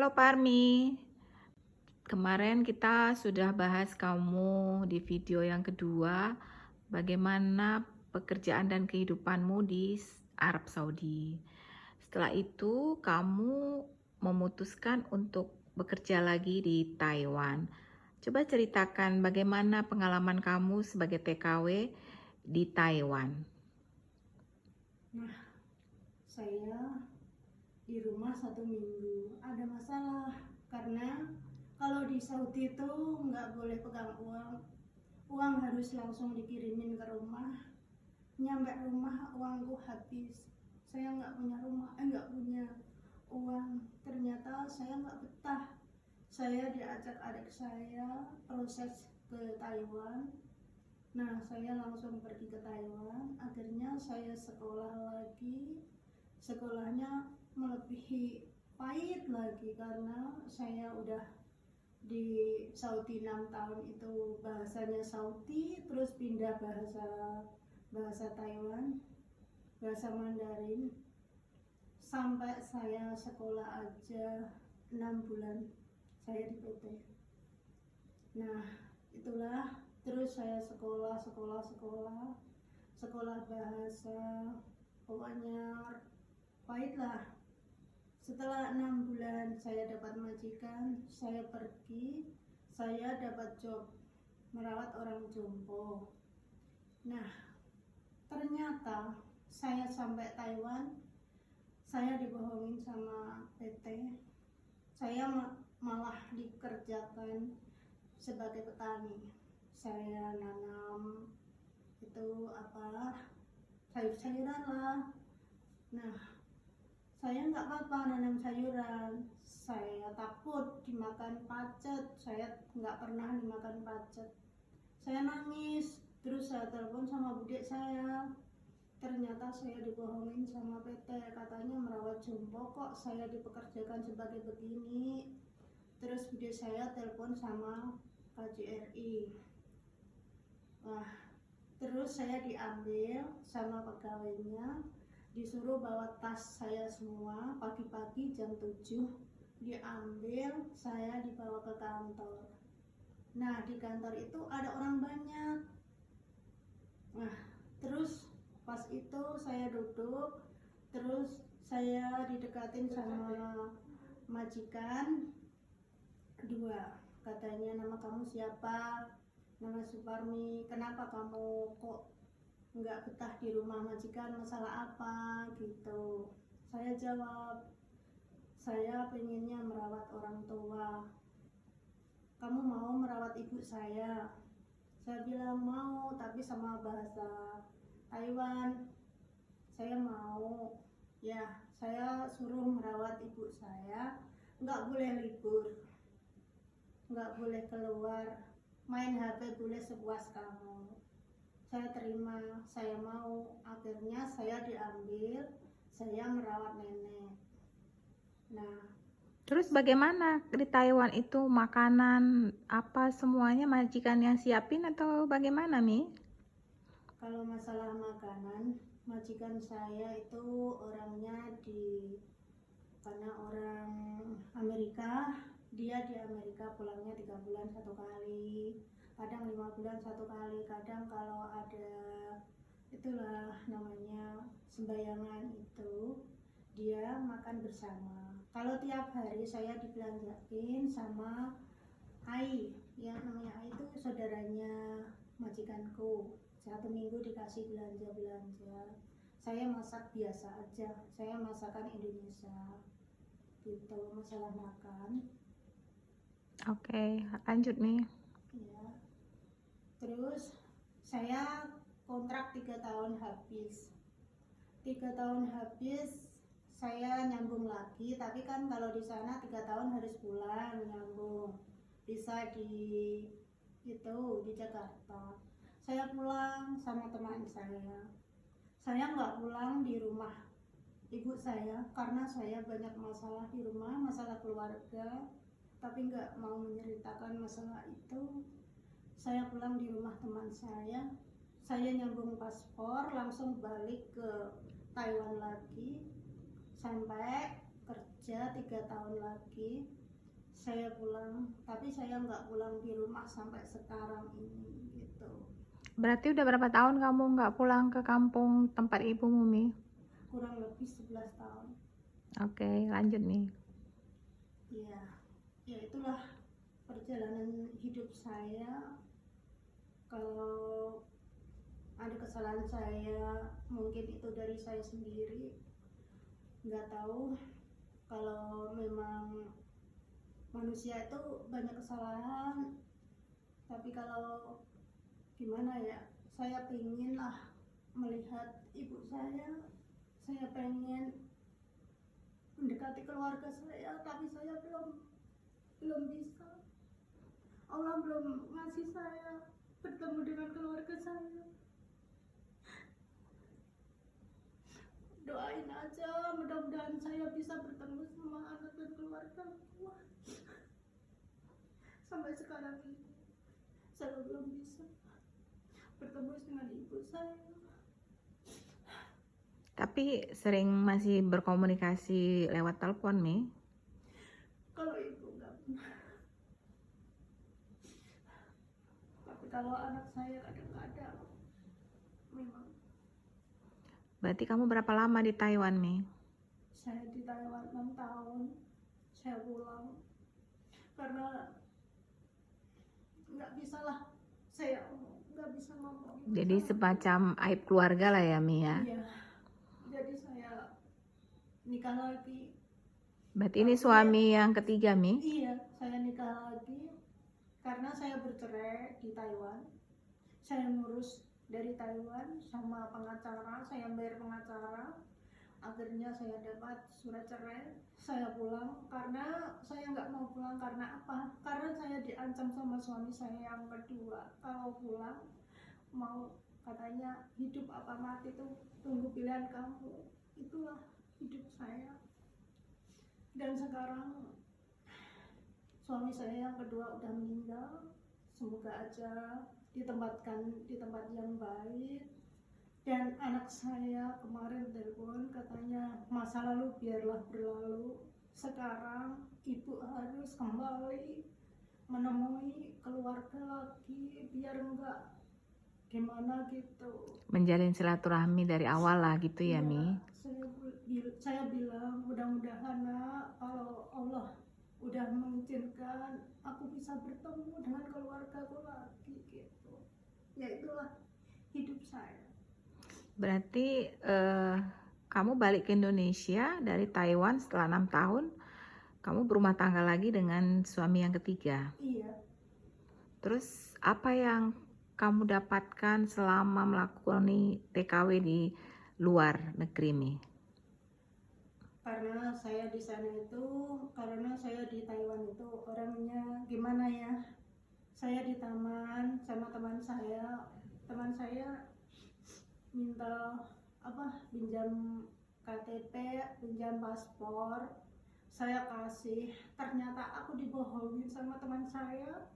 Halo Parmi, kemarin kita sudah bahas kamu di video yang kedua, bagaimana pekerjaan dan kehidupanmu di Arab Saudi. Setelah itu kamu memutuskan untuk bekerja lagi di Taiwan. Coba ceritakan bagaimana pengalaman kamu sebagai TKW di Taiwan. Nah, saya di rumah 1 minggu ada masalah karena kalau di Saudi itu nggak boleh pegang uang harus langsung dikirimin ke rumah. Nyampe rumah uangku habis, saya nggak punya uang. Ternyata saya nggak betah. Saya diajak adik saya proses ke Taiwan. Nah, saya langsung pergi ke Taiwan. Akhirnya saya sekolah lagi. Sekolahnya melebihi pahit lagi karena saya udah di Saudi 6 tahun itu bahasanya Saudi, terus pindah bahasa Taiwan, bahasa Mandarin, sampai saya sekolah aja 6 bulan saya di PT. Nah, itulah, terus saya sekolah bahasa, pokoknya pahit lah. Setelah 6 bulan saya dapat majikan, saya pergi, saya dapat job merawat orang jompo. Nah, ternyata saya sampai Taiwan, saya dibohongin sama PT. Saya malah dikerjakan sebagai petani. Saya nanam itu sayur-sayuran lah. Nah, saya nggak apa-apa nanam sayuran, saya takut dimakan pacet, saya nggak pernah dimakan pacet. Saya nangis, terus saya telepon sama budek saya. Ternyata saya dibohongin sama PT, katanya merawat jompo kok saya dipekerjakan sebagai begini. Terus budek saya telepon sama KJRI. Wah, terus saya diambil sama pegawainya, disuruh bawa tas saya semua. Pagi-pagi jam 7 diambil, saya dibawa ke kantor. Nah, di kantor itu ada orang banyak. Nah, terus pas itu saya duduk, terus saya didekatin sama majikan kedua. Katanya, nama kamu siapa? Nama Suparmi. Kenapa kamu kok nggak betah di rumah majikan, masalah apa gitu. Saya jawab, saya pengennya merawat orang tua. Kamu mau merawat ibu saya? Saya bilang mau, tapi sama bahasa Taiwan. Saya mau, ya saya suruh merawat ibu saya, nggak boleh libur, nggak boleh keluar, main HP boleh sepuas kamu. Saya terima, saya mau. Akhirnya saya diambil, saya merawat nenek. Nah, Terus bagaimana di Taiwan itu makanan apa semuanya majikan yang siapin atau bagaimana Mi? kalau masalah makanan, majikan saya itu orangnya karena orang Amerika, dia di Amerika pulangnya 3 bulan 1 kali, kadang 5 bulan 1 kali, kadang kalau ada itulah namanya sembayangan itu dia makan bersama. Kalau tiap hari saya dibelanjain sama Ai, yang namanya Ai itu saudaranya majikanku. 1 minggu dikasih belanja. Saya masak biasa aja, saya masakan Indonesia gitu. Masalah makan Oke, lanjut nih. ya. Terus saya kontrak 3 tahun habis. 3 tahun habis saya nyambung lagi, tapi kan kalau di sana 3 tahun harus pulang nyambung, bisa di Jakarta. Saya pulang sama teman saya nggak pulang di rumah ibu saya karena saya banyak masalah di rumah, masalah keluarga, tapi nggak mau menceritakan masalah itu. Saya pulang di rumah teman saya nyambung paspor, langsung balik ke Taiwan lagi, sampai kerja 3 tahun lagi saya pulang, tapi saya nggak pulang di rumah sampai sekarang ini gitu. Berarti udah berapa tahun kamu nggak pulang ke kampung tempat ibumu, Mi? Kurang lebih 11 tahun. Oke, lanjut nih. Iya, ya itulah perjalanan hidup saya. Kalau ada kesalahan saya, mungkin itu dari saya sendiri. Nggak tahu, kalau memang manusia itu banyak kesalahan, tapi kalau gimana ya, saya pengen lah melihat ibu saya pengen mendekati keluarga saya, tapi saya belum bisa. Allah belum ngasih saya bertemu dengan keluarga saya. Doain aja, mudah-mudahan saya bisa bertemu sama anak dan keluarga. Sampai sekarang ini saya belum bisa bertemu dengan ibu saya. Tapi sering masih berkomunikasi lewat telepon, Mi? Kalau ibu nggak pernah, tapi kalau anak saya kadang-kadang memang. Berarti kamu berapa lama di Taiwan, Mi? Saya di Taiwan 6 tahun, saya pulang karena nggak bisa lah, saya nggak bisa ngomong. Jadi semacam aib keluarga lah ya, Mi ya? Iya, jadi saya nikah lagi. Berarti ini suami yang ketiga, Mi? Iya, saya nikah lagi karena saya bercerai di Taiwan. Saya ngurus dari Taiwan sama pengacara, saya bayar pengacara. Akhirnya saya dapat surat cerai, saya pulang karena saya nggak mau pulang. Karena apa? Karena saya diancam sama suami saya yang kedua, kalau pulang mau, katanya hidup apa mati tuh tunggu pilihan kamu. Itulah hidup saya. Dan sekarang suami saya yang kedua udah meninggal, semoga aja ditempatkan di tempat yang baik. Dan anak saya kemarin telepon, katanya masa lalu biarlah berlalu, sekarang ibu harus kembali menemui keluarga lagi, biar enggak gimana gitu. Menjalin silaturahmi dari awal lah gitu ya, Mi? Saya bilang mudah-mudahan nak, kalau Allah udah mengizinkan aku bisa bertemu dengan keluargaku lagi gitu. Ya itulah hidup saya. Berarti kamu balik ke Indonesia dari Taiwan setelah 6 tahun, kamu berumah tangga lagi dengan suami yang ketiga. Iya. Terus apa yang kamu dapatkan selama melakukan TKW di luar negeri, Mi? Karena saya di sana itu, karena saya di Taiwan itu orangnya gimana ya, saya di taman sama teman saya minta pinjam KTP, pinjam paspor, saya kasih, ternyata aku dibohongin sama teman saya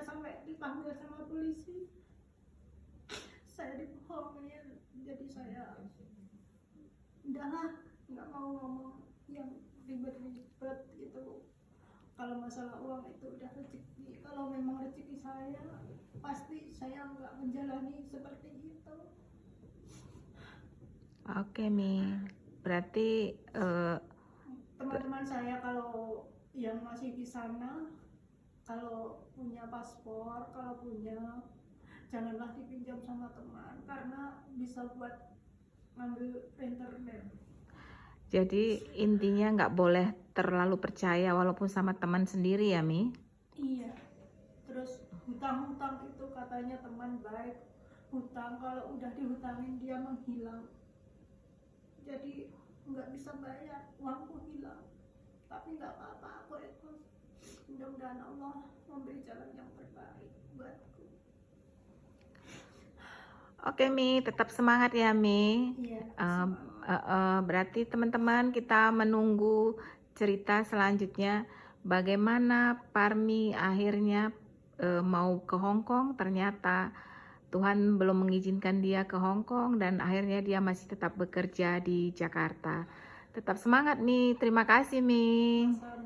sampai dipanggil sama polisi, saya dibohongin. Jadi saya udahlah, nggak mau ngomong yang ribet-ribet gitu. Kalau masalah uang itu udah rezeki, kalau memang rezeki saya pasti saya nggak menjalani seperti itu. Oke, Mi. Berarti Teman-teman saya kalau yang masih di sana, kalau punya paspor, kalau punya, janganlah dipinjam sama teman karena bisa buat ngambil internet. jadi intinya nggak boleh terlalu percaya walaupun sama teman sendiri ya, Mi? Iya. Terus hutang-hutang itu katanya teman baik, hutang kalau udah dihutangin dia menghilang. Jadi nggak bisa bayar, uangku hilang. Tapi nggak apa-apa, aku ikhlas. Mudah-mudahan Allah memberi jalan yang terbaik buatku. Oke, Mi, tetap semangat ya, Mi. Iya. Berarti teman-teman kita menunggu cerita selanjutnya bagaimana Parmi akhirnya mau ke Hong Kong. Ternyata Tuhan belum mengizinkan dia ke Hong Kong dan akhirnya dia masih tetap bekerja di Jakarta. Tetap semangat Mi. Terima kasih Mi. Sama.